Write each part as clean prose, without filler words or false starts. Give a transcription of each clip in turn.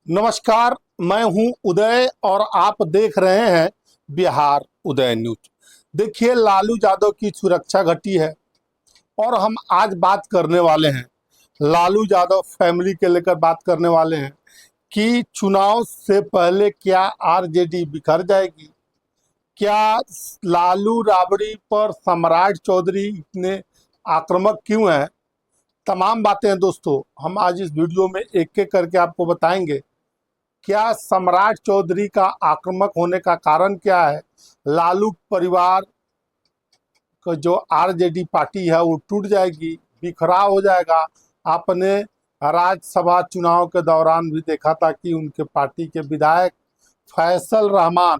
नमस्कार। मैं हूं उदय और आप देख रहे हैं बिहार उदय न्यूज। देखिए, लालू यादव की सुरक्षा घटी है और हम आज बात करने वाले हैं लालू यादव फैमिली के लेकर बात करने वाले हैं कि चुनाव से पहले क्या आरजेडी बिखर जाएगी। क्या लालू राबड़ी पर सम्राट चौधरी इतने आक्रामक क्यों हैं। तमाम बातें हैं दोस्तों, हम आज इस वीडियो में एक एक करके आपको बताएंगे। क्या सम्राट चौधरी का आक्रामक होने का कारण क्या है। लालू परिवार का जो आरजेडी पार्टी है वो टूट जाएगी, बिखराव हो जाएगा। आपने राज्यसभा चुनाव के दौरान भी देखा था कि उनके पार्टी के विधायक फैसल रहमान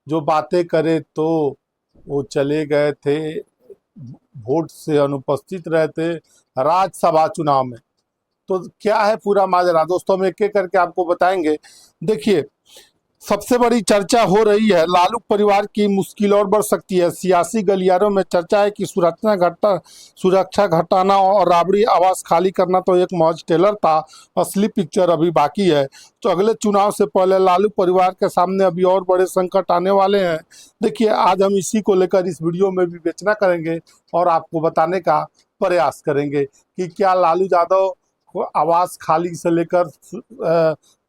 जो बातें करे तो वो चले गए थे, वोट से अनुपस्थित रहे थे राज्यसभा चुनाव में। तो क्या है पूरा माजरा दोस्तों, हम एक एक करके आपको बताएंगे। देखिए, सबसे बड़ी चर्चा हो रही है लालू परिवार की मुश्किल और बढ़ सकती है। सियासी गलियारों में चर्चा है कि सुरक्षा घटाना और राबड़ी आवास खाली करना तो एक मौज टेलर था, असली पिक्चर अभी बाकी है। तो अगले चुनाव से पहले लालू परिवार के सामने अभी और बड़े संकट आने वाले हैं। देखिए, आज हम इसी को लेकर इस वीडियो में भी विवेचना करेंगे और आपको बताने का प्रयास करेंगे कि क्या लालू यादव को आवास खाली से लेकर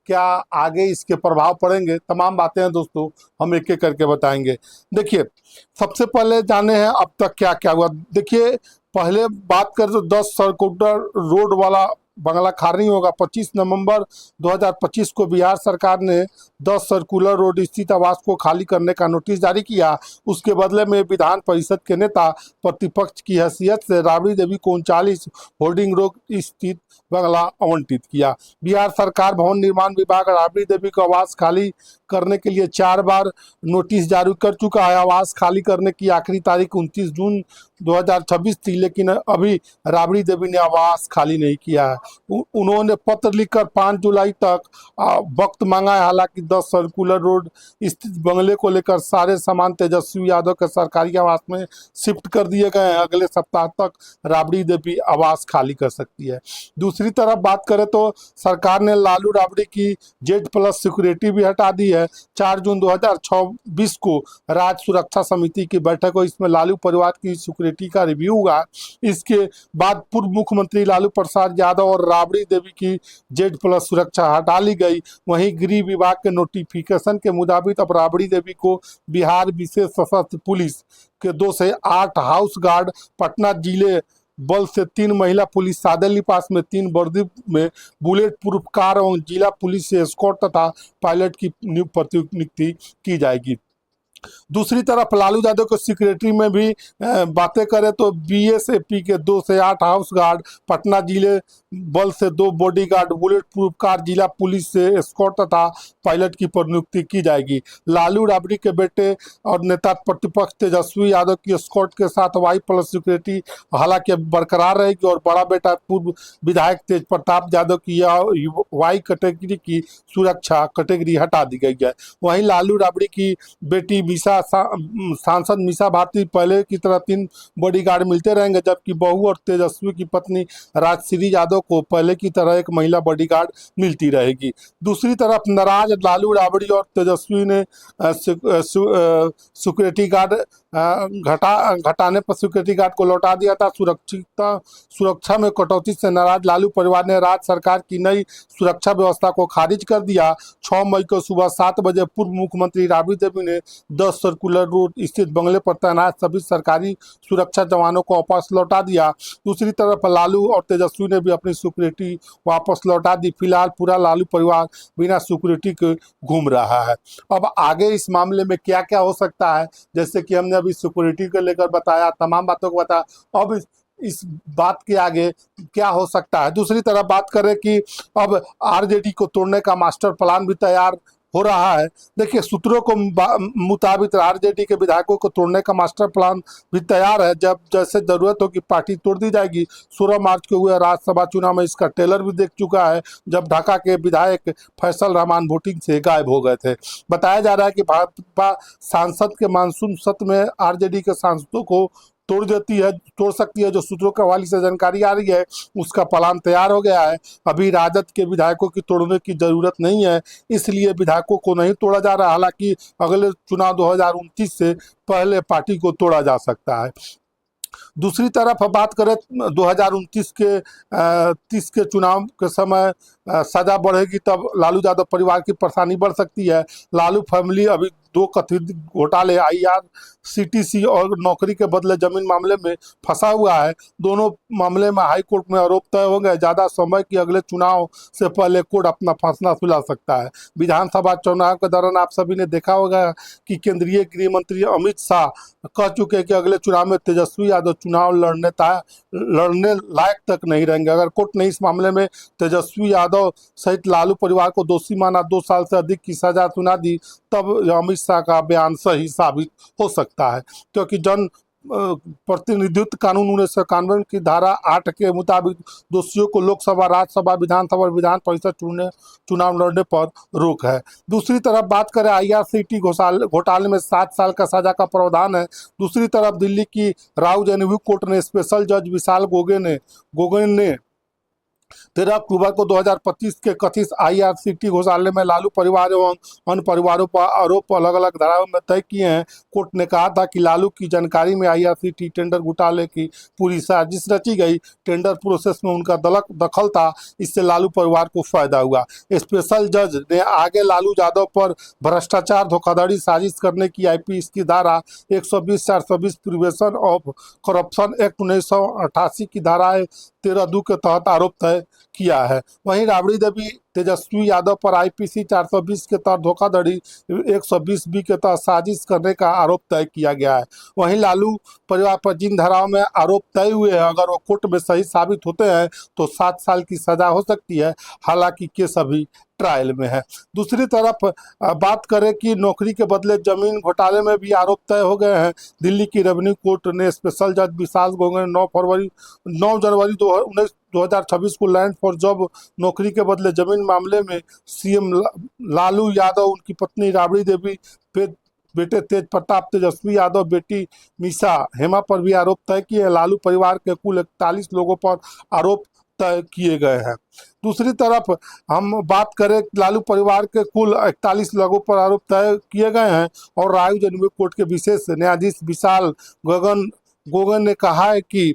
क्या आगे इसके प्रभाव पड़ेंगे। तमाम बातें हैं दोस्तों, हम एक एक करके बताएंगे। देखिए, सबसे पहले जाने हैं अब तक क्या क्या हुआ। देखिए, पहले बात करें तो 10 सर्कुलर रोड वाला बंगला खाली होगा। 25 नवंबर 2025 को बिहार सरकार ने 10 सर्कुलर रोड स्थित आवास को खाली करने का नोटिस जारी किया। उसके बदले में विधान परिषद के नेता प्रतिपक्ष की हैसियत से राबड़ी देवी को 39 होल्डिंग रोड स्थित बंगला आवंटित किया। बिहार सरकार भवन निर्माण विभाग राबड़ी देवी को आवास खाली करने के लिए 4 बार नोटिस जारी कर चुका है। आवास खाली करने की आखिरी तारीख 29 जून 2026 थी, लेकिन अभी राबड़ी देवी ने आवास खाली नहीं किया है। उन्होंने पत्र लिखकर 5 जुलाई तक वक्त मांगा है। हालांकि 10 सर्कुलर रोड स्थित बंगले को लेकर सारे सामान तेजस्वी यादव के सरकारी आवास में शिफ्ट कर दिए गए हैं। अगले सप्ताह तक राबड़ी देवी आवास खाली कर सकती है। दूसरी तरफ बात करें तो सरकार ने लालू राबड़ी की Z+ सिक्योरिटी भी हटा दी है। 4 जून 2026 को राज्य सुरक्षा समिति की बैठक हुई, इसमें लालू परिवार की सिक्योरिटी का रिव्यू हुआ। इसके बाद पूर्व मुख्यमंत्री लालू प्रसाद यादव और राबड़ी देवी की Z+ सुरक्षा हटा ली गई। वहीं गृह विभाग के नोटिफिकेशन के मुताबिक अब राबड़ी देवी को बिहार विशेष सशस्त्र पुलिस के 2 से 8 हाउस गार्ड, पटना जिले बल से 3 महिला पुलिस सादे लिबास में, 3 वर्दी में बुलेट प्रूफ कार एवं जिला पुलिस से एस्कॉर्ट तथा पायलट की प्रतिनियुक्ति की जाएगी। दूसरी तरफ लालू यादव के सिक्योरिटी में भी बातें करें तो बीएसएफी के 2 से 8 हाउस गार्ड, पटना जिले बल से 2 बॉडीगार्ड, बुलेट प्रूफ कार, जिला पुलिस से एस्कॉर्ट तथा पायलट की प्रतिनियुक्ति की जाएगी। लालू राबड़ी के बेटे और नेता प्रतिपक्ष तेजस्वी यादव की एस्कॉर्ट के साथ Y+ सिक्योरिटी हालांकि बरकरार रहेगी और बड़ा बेटा पूर्व विधायक तेज प्रताप यादव की Y कैटेगरी की सुरक्षा कैटेगरी हटा दी गई है। वहीं लालू राबड़ी की बेटी सांसद मीसा भारती पहले की तरह 3 बॉडीगार्ड मिलते रहेंगे, जबकि बहू और तेजस्वी की पत्नी राजश्री यादव को पहले की तरह एक महिला बॉडीगार्ड मिलती रहेगी। दूसरी तरफ नाराज लालू राबड़ी और तेजस्वी ने सिक्योरिटी गार्ड घटाने पर सिक्योरिटी गार्ड को लौटा दिया था। सुरक्षा में कटौती से नाराज लालू परिवार ने राज्य सरकार की नई सुरक्षा व्यवस्था को खारिज कर दिया। 6 मई को सुबह 7 बजे पूर्व मुख्यमंत्री राबड़ी देवी ने 10 सर्कुलर रोड स्थित बंगले पर तैनात सभी सरकारी सुरक्षा जवानों को वापस लौटा दिया। दूसरी तरफ लालू और तेजस्वी ने भी अपनी सिक्योरिटी वापस लौटा दी। फिलहाल पूरा लालू परिवार बिना सिक्योरिटी के घूम रहा है। अब आगे इस मामले में क्या क्या हो सकता है, जैसे कि हमने अभी सिक्योरिटी को लेकर बताया, तमाम बातों को बताया। अब इस बात के आगे क्या हो सकता है। दूसरी तरफ बात करें कि अब आरजेडी को तोड़ने का मास्टर प्लान भी तैयार हो रहा है। देखिए, सूत्रों को मुताबिक आरजेडी के विधायकों को तोड़ने का मास्टर प्लान भी तैयार है। जब जैसे जरूरत हो कि पार्टी तोड़ दी जाएगी। 16 मार्च को हुए राज्यसभा चुनाव में इसका ट्रेलर भी देख चुका है, जब ढाका के विधायक फैसल रहमान वोटिंग से गायब हो गए थे। बताया जा रहा है कि भाजपा सांसद के मानसून सत्र में आरजेडी के सांसदों को तोड़ देती है, तोड़ सकती है। जो सूत्रों के हवाले से जानकारी आ रही है, उसका प्लान तैयार हो गया है। अभी राजद के विधायकों की तोड़ने की जरूरत नहीं है, इसलिए विधायकों को नहीं तोड़ा जा रहा। हालांकि अगले चुनाव 2029 से पहले पार्टी को तोड़ा जा सकता है। दूसरी तरफ बात करें 2029 के 30 के चुनाव के समय सजा बढ़ेगी, तब लालू यादव परिवार की परेशानी बढ़ सकती है। लालू फैमिली अभी दो कथित घोटाले IRCTC और नौकरी के बदले जमीन मामले में फंसा हुआ है। दोनों मामले में हाई कोर्ट में आरोप तय हो गए। ज्यादा समय की अगले चुनाव से पहले कोर्ट अपना फैसला सुला सकता है। विधानसभा चुनाव के दौरान आप सभी ने देखा होगा कि केंद्रीय गृह मंत्री अमित शाह कह चुके हैं कि अगले चुनाव में तेजस्वी यादव चुनाव लड़ने लायक तक नहीं रहेंगे। अगर कोर्ट ने इस मामले में तेजस्वी यादव सहित लालू परिवार को दोषी माना, 2 साल से अधिक की सजा सुना दी, तब अमित शाह का बयान सही साबित हो सकता है। क्योंकि जन प्रतिनिधित्व कानून 1991 की धारा 8 के मुताबिक दोषियों को लोकसभा, राज्यसभा, विधानसभा और विधान परिषद चुनाव लड़ने पर रोक है। दूसरी तरफ बात करें IRCTC घोटाले में 7 साल का सजा का प्रावधान है। दूसरी तरफ दिल्ली की राउ जेनेवी कोर्ट ने स्पेशल जज विशाल गोगोई ने 13 अक्टूबर को 2025 के कथित IRCTC घोटाले में लालू परिवार एवं अन्य परिवारों पर आरोप अलग अलग धाराओं में तय किए हैं। कोर्ट ने कहा था कि लालू की जानकारी में IRCTC टेंडर घोटाले की पूरी साजिश रची गई। टेंडर प्रोसेस में उनका दखल था, इससे लालू परिवार को फायदा हुआ। स्पेशल जज ने आगे लालू यादव पर भ्रष्टाचार, धोखाधड़ी, साजिश करने की IPC की धारा 120, 420 प्रिवेंशन ऑफ करप्शन एक्ट 1988 की धाराएं 13(2) के तहत आरोप तय किया है। वहीं राबड़ी देवी तेजस्वी यादव पर IPC 420 के तहत धोखाधड़ी, 120B के तहत साजिश करने का आरोप तय किया गया है। वहीं लालू परिवार पर जिन धाराओं में आरोप तय हुए हैं, अगर वो कोर्ट में सही साबित होते हैं तो 7 साल की सजा हो सकती है। हालांकि केस अभी ट्रायल में है। दूसरी तरफ बात करें कि नौकरी के बदले जमीन घोटाले में भी आरोप तय हो गए हैं। दिल्ली की रेवेन्यू कोर्ट ने स्पेशल जज विशाल गोगोई 9 जनवरी 2026 को लैंड फॉर जॉब नौकरी के बदले जमीन मामले में CM लालू यादव, उनकी पत्नी राबड़ी देवी, बेटे तेज प्रताप, तेजस्वी यादव, बेटी मीसा हेमा पर भी आरोप तय किए। लालू परिवार के कुल 41 लोगों पर आरोप तय किए गए हैं। दूसरी तरफ हम बात करें, लालू परिवार के कुल 41 लोगों पर आरोप तय किए गए हैं और रायू जेनेवी कोर्ट के विशेष न्यायाधीश विशाल गोगोई ने कहा है कि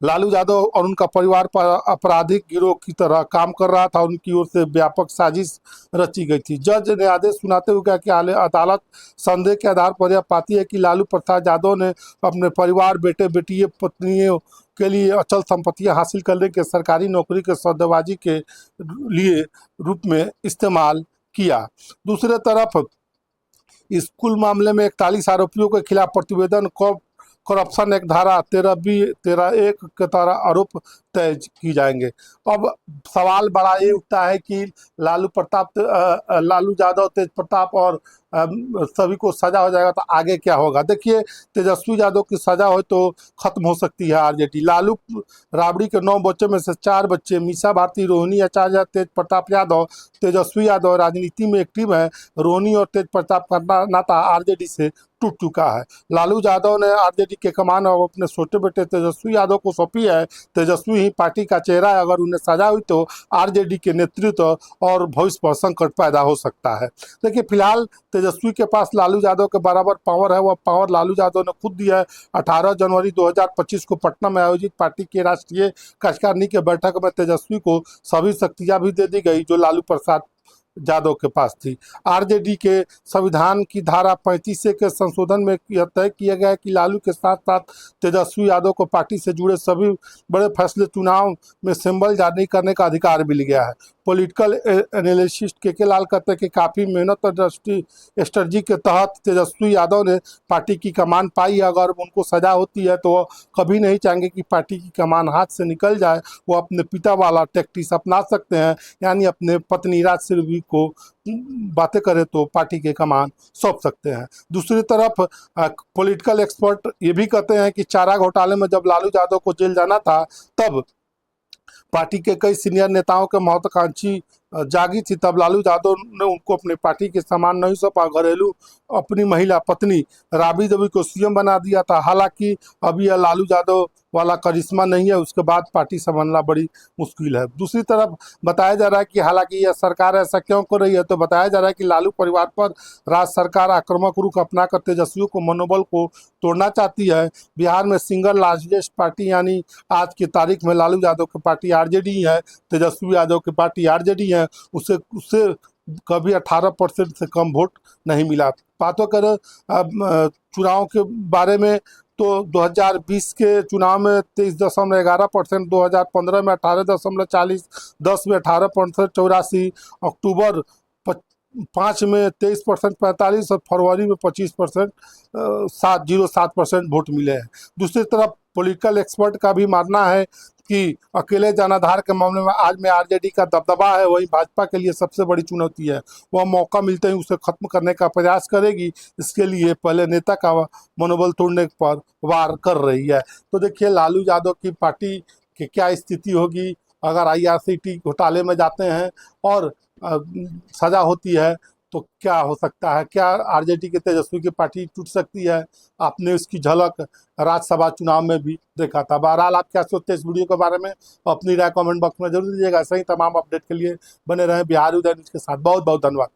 लालू यादव और उनका परिवार पर आपराधिक गिरोह की तरह काम कर रहा था। उनकी ओर से व्यापक साजिश रची गई थी। जज ने आदेश सुनाते हुए कहा कि अदालत संदेह के आधार पर यह पाती है कि लालू प्रसाद यादव ने अपने परिवार, बेटे बेटियों, पत्नियों के लिए अचल संपत्तियां हासिल करने के सरकारी नौकरी के सौदेबाजी के लिए रूप में इस्तेमाल किया। दूसरे तरफ स्कूल मामले में 41 आरोपियों के खिलाफ प्रतिवेदन करप्शन एक धारा 13B 13(1) के तहत आरोप तय की जाएंगे। अब सवाल बड़ा ये उठता है कि लालू यादव, तेज प्रताप और सभी को सजा हो जाएगा तो आगे क्या होगा। देखिए, तेजस्वी यादव की सजा हो तो खत्म हो सकती है RJD। लालू राबड़ी के 9 बच्चों में से 4 बच्चे, मीसा भारती, रोहिणी आचार्य, तेज प्रताप यादव, तेजस्वी यादव राजनीति में एक्टिव है। रोहिणी और तेज प्रताप का नाता RJD से टूट चुका है। लालू यादव ने RJD के कमान अब अपने छोटे बेटे तेजस्वी यादव को सौंपी है। तेजस्वी ही पार्टी का चेहरा है। अगर उन्हें सजा हुई तो RJD के नेतृत्व और भविष्य पर संकट पैदा हो सकता है। देखिए, फिलहाल तेजस्वी के पास लालू यादव के बराबर पावर है। वह पावर लालू यादव ने खुद दिया है। 18 जनवरी 2025 को पटना में आयोजित पार्टी की राष्ट्रीय कार्यकारिणी के बैठक में तेजस्वी को सभी शक्तियां भी दे दी गई जो लालू प्रसाद यादव के पास थी। RJD के संविधान की धारा 35 के संशोधन में यह तय किया गया है कि लालू के साथ साथ तेजस्वी यादव को पार्टी से जुड़े सभी बड़े फैसले चुनाव में सिंबल जारी करने का अधिकार मिल गया है। पॉलिटिकल एनालिस्ट के लाल कहते हैं कि काफ़ी मेहनत और स्ट्रेटजी के तहत तेजस्वी यादव ने पार्टी की कमान पाई। अगर उनको सजा होती है तो वह कभी नहीं चाहेंगे कि पार्टी की कमान हाथ से निकल जाए। वो अपने पिता वाला टैक्टिस अपना सकते हैं, यानी अपने पत्नी राजश्री को बातें करें तो पार्टी के कमान सौंप सकते हैं। दूसरी तरफ पॉलिटिकल एक्सपर्ट ये भी कहते हैं कि चारा घोटाले में जब लालू यादव को जेल जाना था, तब पार्टी के कई सीनियर नेताओं के महत्वाकांक्षी जागी थी तब लालू यादव ने उनको अपनी पार्टी के सामान नहीं सौंपा, घरेलू अपनी महिला पत्नी राबड़ी देवी को सीएम बना दिया था। हालांकि अभी यह लालू यादव वाला करिश्मा नहीं है, उसके बाद पार्टी संभालना बड़ी मुश्किल है। दूसरी तरफ बताया जा रहा है कि हालांकि यह सरकार ऐसा क्यों कर रही है, तो बताया जा रहा है कि लालू परिवार पर राज्य सरकार आक्रामक रुख अपनाकर तेजस्वियों को मनोबल को तोड़ना चाहती है। बिहार में सिंगल लार्जेस्ट पार्टी यानी आज की तारीख में लालू यादव की पार्टी आरजेडी है, तेजस्वी यादव की पार्टी आरजेडी है। उससे उससे कभी 18% से कम वोट नहीं मिला। बातों करें चुनाव के बारे में तो 2020 के चुनाव में 23.11%, 2015 में 18.40, 10 में 18.84, अक्टूबर 5 में 23%, 45 और फरवरी में 25%, 707% वोट मिले हैं। दूसरी तरफ पॉलिटिकल एक्सपर्ट का भी मानना है कि अकेले जनाधार के मामले में आज में आरजेडी का दबदबा है, वही भाजपा के लिए सबसे बड़ी चुनौती है। वह मौका मिलते ही उसे खत्म करने का प्रयास करेगी। इसके लिए पहले नेता का मनोबल तोड़ने पर वार कर रही है। तो देखिए लालू यादव की पार्टी की क्या स्थिति होगी अगर आईआरसीटी घोटाले में जाते हैं और सजा होती है, तो क्या हो सकता है, क्या आरजेडी के तेजस्वी की पार्टी टूट सकती है। आपने उसकी झलक राज्यसभा चुनाव में भी देखा था। बहरहाल आप क्या सोचते हैं इस वीडियो के बारे में, अपनी राय कमेंट बॉक्स में जरूर दीजिएगा। ऐसे ही तमाम अपडेट के लिए बने रहें बिहार उदय न्यूज के साथ। बहुत बहुत धन्यवाद।